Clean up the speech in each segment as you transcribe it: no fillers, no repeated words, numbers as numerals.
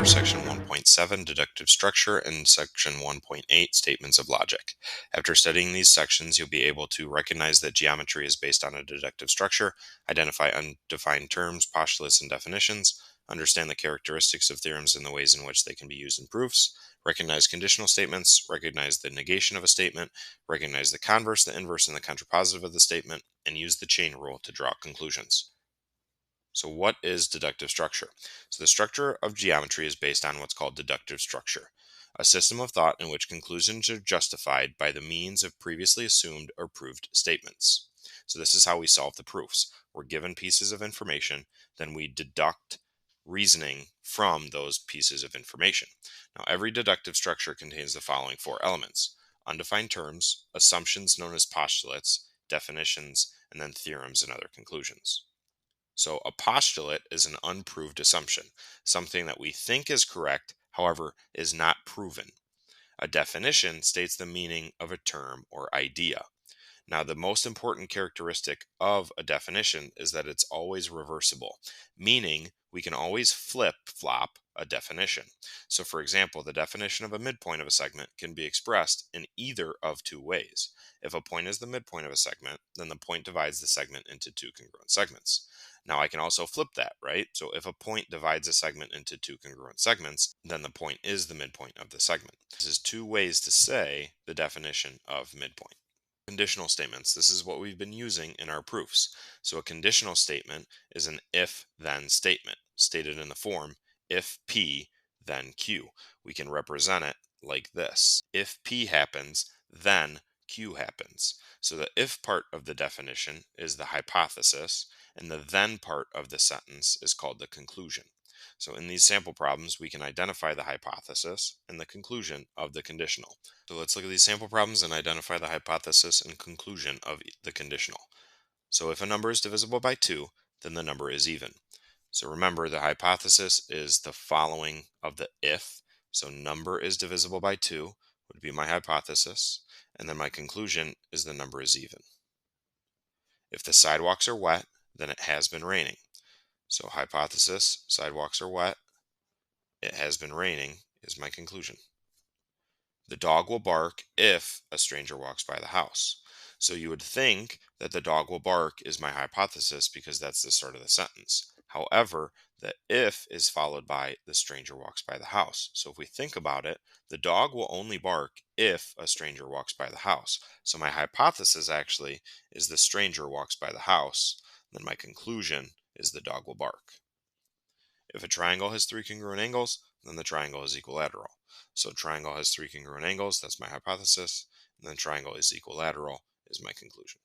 Section 1.7, Deductive Structure, and Section 1.8, Statements of Logic. After studying these sections, you'll be able to recognize that geometry is based on a deductive structure, identify undefined terms, postulates, and definitions, understand the characteristics of theorems and the ways in which they can be used in proofs, recognize conditional statements, recognize the negation of a statement, recognize the converse, the inverse, and the contrapositive of the statement, and use the chain rule to draw conclusions. So what is deductive structure? So the structure of geometry is based on what's called deductive structure, a system of thought in which conclusions are justified by the means of previously assumed or proved statements. So this is how we solve the proofs. We're given pieces of information, then we deduct reasoning from those pieces of information. Now every deductive structure contains the following four elements: undefined terms, assumptions known as postulates, definitions, and then theorems and other conclusions. So a postulate is an unproved assumption, something that we think is correct, however, is not proven. A definition states the meaning of a term or idea. Now, the most important characteristic of a definition is that it's always reversible, meaning we can always flip-flop a definition. So, for example, the definition of a midpoint of a segment can be expressed in either of two ways. If a point is the midpoint of a segment, then the point divides the segment into two congruent segments. Now, I can also flip that, right? So, if a point divides a segment into two congruent segments, then the point is the midpoint of the segment. This is two ways to say the definition of midpoint. Conditional statements. This is what we've been using in our proofs. So a conditional statement is an if-then statement, stated in the form if P, then Q. We can represent it like this. If P happens, then Q happens. So the if part of the definition is the hypothesis, and the then part of the sentence is called the conclusion. So in these sample problems, we can identify the hypothesis and the conclusion of the conditional. So let's look at these sample problems and identify the hypothesis and conclusion of the conditional. So if a number is divisible by 2, then the number is even. So remember, the hypothesis is the following of the if. So number is divisible by 2 would be my hypothesis, and then my conclusion is the number is even. If the sidewalks are wet, then it has been raining. So hypothesis, sidewalks are wet, it has been raining is my conclusion. The dog will bark if a stranger walks by the house. So you would think that the dog will bark is my hypothesis because that's the start of the sentence. However, the if is followed by the stranger walks by the house. So if we think about it, the dog will only bark if a stranger walks by the house. So my hypothesis actually is the stranger walks by the house. Then my conclusion is the dog will bark. If a triangle has three congruent angles, then the triangle is equilateral. So triangle has three congruent angles, that's my hypothesis, and then triangle is equilateral is my conclusion.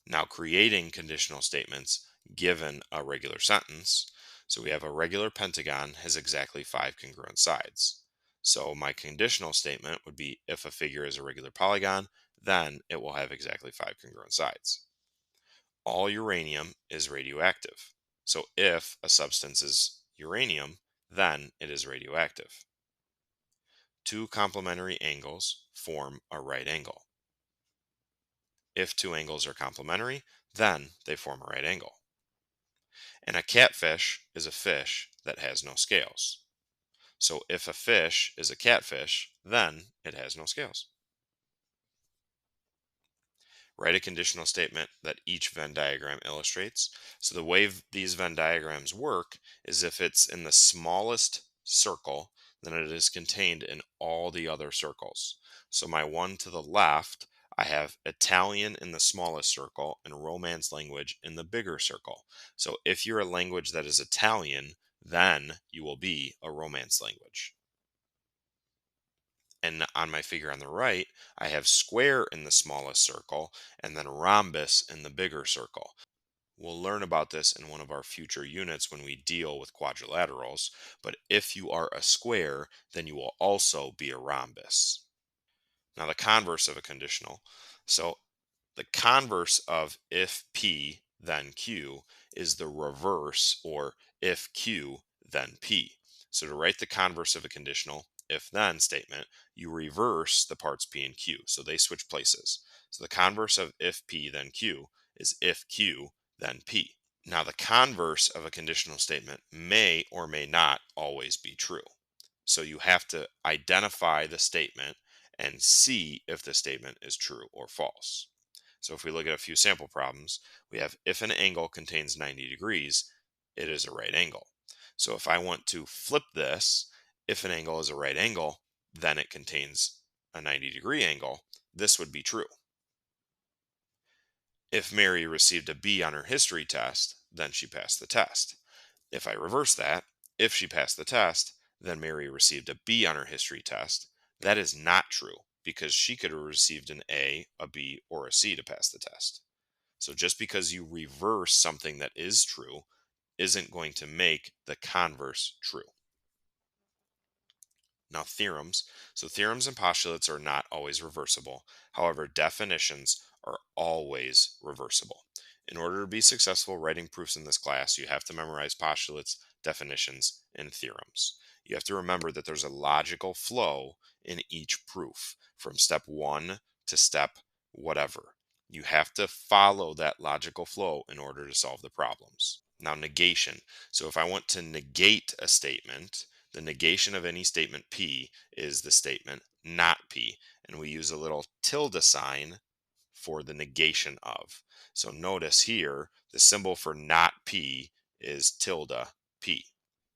Now creating conditional statements given a regular sentence. So we have a regular pentagon has exactly 5 congruent sides. So my conditional statement would be if a figure is a regular polygon, then it will have exactly 5 congruent sides. All uranium is radioactive. So if a substance is uranium, then it is radioactive. Two complementary angles form a right angle. If two angles are complementary, then they form a right angle. And a catfish is a fish that has no scales. So if a fish is a catfish, then it has no scales. Write a conditional statement that each Venn diagram illustrates. So the way these Venn diagrams work is if it's in the smallest circle, then it is contained in all the other circles. So my one to the left, I have Italian in the smallest circle and Romance language in the bigger circle. So if you're a language that is Italian, then you will be a Romance language. And on my figure on the right, I have square in the smallest circle and then rhombus in the bigger circle. We'll learn about this in one of our future units when we deal with quadrilaterals, but if you are a square, then you will also be a rhombus. Now the converse of a conditional. So the converse of if P, then Q is the reverse, or if Q, then P. So to write the converse of a conditional if then statement, you reverse the parts P and Q. So they switch places. So the converse of if P, then Q is if Q, then P. Now, the converse of a conditional statement may or may not always be true. So you have to identify the statement and see if the statement is true or false. So if we look at a few sample problems, we have if an angle contains 90 degrees, it is a right angle. So if I want to flip this, if an angle is a right angle, then it contains a 90-degree angle. This would be true. If Mary received a B on her history test, then she passed the test. If I reverse that, if she passed the test, then Mary received a B on her history test. That is not true because she could have received an a B, or a C to pass the test. So just because you reverse something that is true isn't going to make the converse true. Now, theorems. So, theorems and postulates are not always reversible. However, definitions are always reversible. In order to be successful writing proofs in this class, you have to memorize postulates, definitions, and theorems. You have to remember that there's a logical flow in each proof from step one to step whatever. You have to follow that logical flow in order to solve the problems. Now, negation. So, if I want to negate a statement, the negation of any statement P is the statement not P. And we use a little tilde sign for the negation of. So notice here, the symbol for not P is tilde P.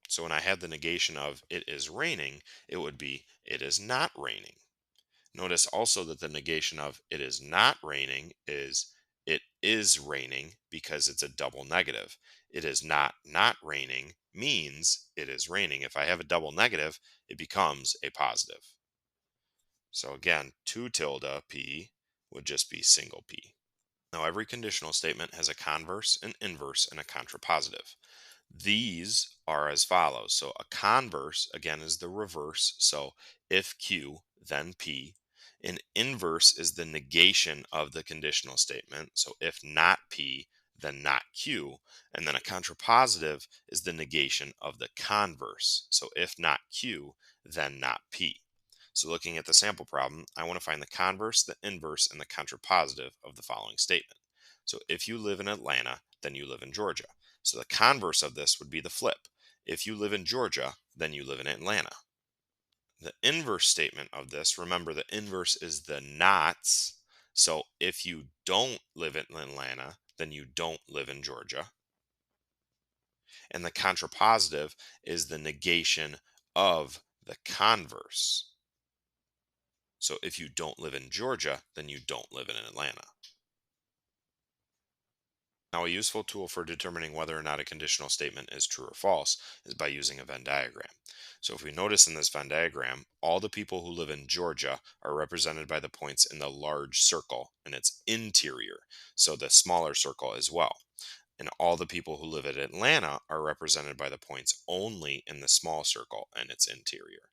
So when I had the negation of it is raining, it would be it is not raining. Notice also that the negation of it is not raining is it is raining because it's a double negative. It is not raining means it is raining. If I have a double negative, it becomes a positive. So again, 2 tilde P would just be single P. Now every conditional statement has a converse, an inverse, and a contrapositive. These are as follows. So a converse, again, is the reverse. So if Q, then P. An inverse is the negation of the conditional statement. So if not P, then not Q. And then a contrapositive is the negation of the converse. So if not Q, then not P. So looking at the sample problem, I want to find the converse, the inverse, and the contrapositive of the following statement. So if you live in Atlanta, then you live in Georgia. So the converse of this would be the flip. If you live in Georgia, then you live in Atlanta. The inverse statement of this, remember the inverse is the nots. So if you don't live in Atlanta, then you don't live in Georgia. And the contrapositive is the negation of the converse. So if you don't live in Georgia, then you don't live in Atlanta. Now, a useful tool for determining whether or not a conditional statement is true or false is by using a Venn diagram. So if we notice in this Venn diagram, all the people who live in Georgia are represented by the points in the large circle and its interior, so the smaller circle as well. And all the people who live in Atlanta are represented by the points only in the small circle and its interior.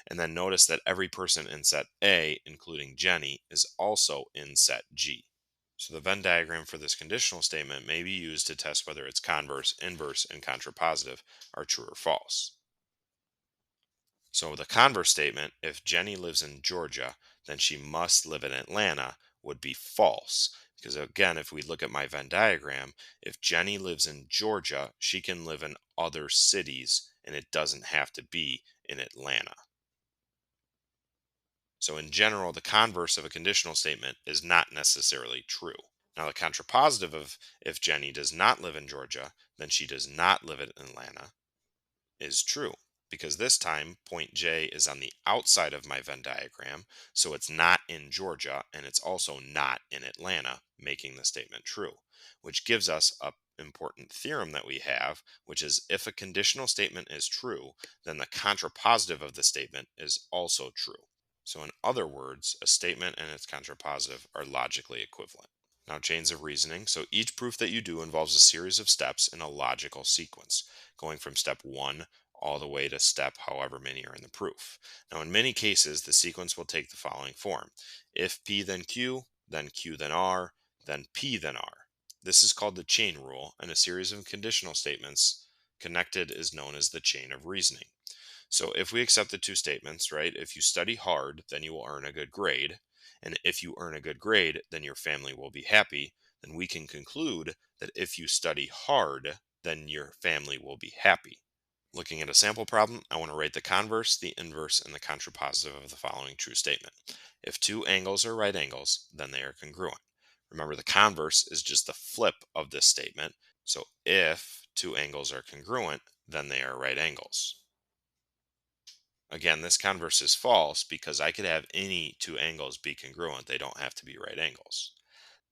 And then notice that every person in set A, including Jenny, is also in set G. So the Venn diagram for this conditional statement may be used to test whether its converse, inverse, and contrapositive are true or false. So the converse statement, if Jenny lives in Georgia, then she must live in Atlanta, would be false. Because again, if we look at my Venn diagram, if Jenny lives in Georgia, she can live in other cities and it doesn't have to be in Atlanta. So in general, the converse of a conditional statement is not necessarily true. Now, the contrapositive of if Jenny does not live in Georgia, then she does not live in Atlanta is true because this time point J is on the outside of my Venn diagram, so it's not in Georgia and it's also not in Atlanta, making the statement true, which gives us a important theorem that we have, which is if a conditional statement is true, then the contrapositive of the statement is also true. So in other words, a statement and its contrapositive are logically equivalent. Now, chains of reasoning. So each proof that you do involves a series of steps in a logical sequence, going from step one all the way to step however many are in the proof. Now, in many cases, the sequence will take the following form. If P then Q then R, then P then R. This is called the chain rule, and a series of conditional statements connected is known as the chain of reasoning. So if we accept the two statements, right, if you study hard, then you will earn a good grade. And if you earn a good grade, then your family will be happy. then we can conclude that if you study hard, then your family will be happy. Looking at a sample problem, I want to write the converse, the inverse, and the contrapositive of the following true statement. If two angles are right angles, then they are congruent. Remember, the converse is just the flip of this statement. So if two angles are congruent, then they are right angles. Again, this converse is false because I could have any two angles be congruent. They don't have to be right angles.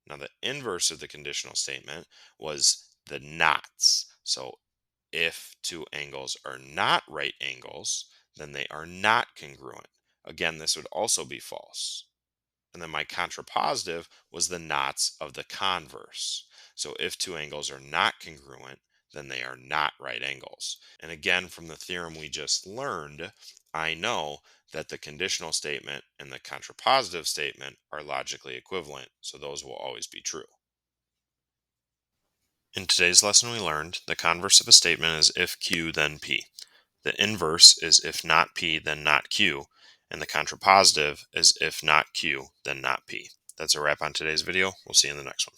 Now, the inverse of the conditional statement was the nots. So if two angles are not right angles, then they are not congruent. Again, this would also be false. And then my contrapositive was the knots of the converse. So if two angles are not congruent, then they are not right angles. And again, from the theorem we just learned, I know that the conditional statement and the contrapositive statement are logically equivalent, so those will always be true. In today's lesson, we learned the converse of a statement is if Q, then P. The inverse is if not P, then not Q. And the contrapositive is if not Q, then not P. That's a wrap on today's video. We'll see you in the next one.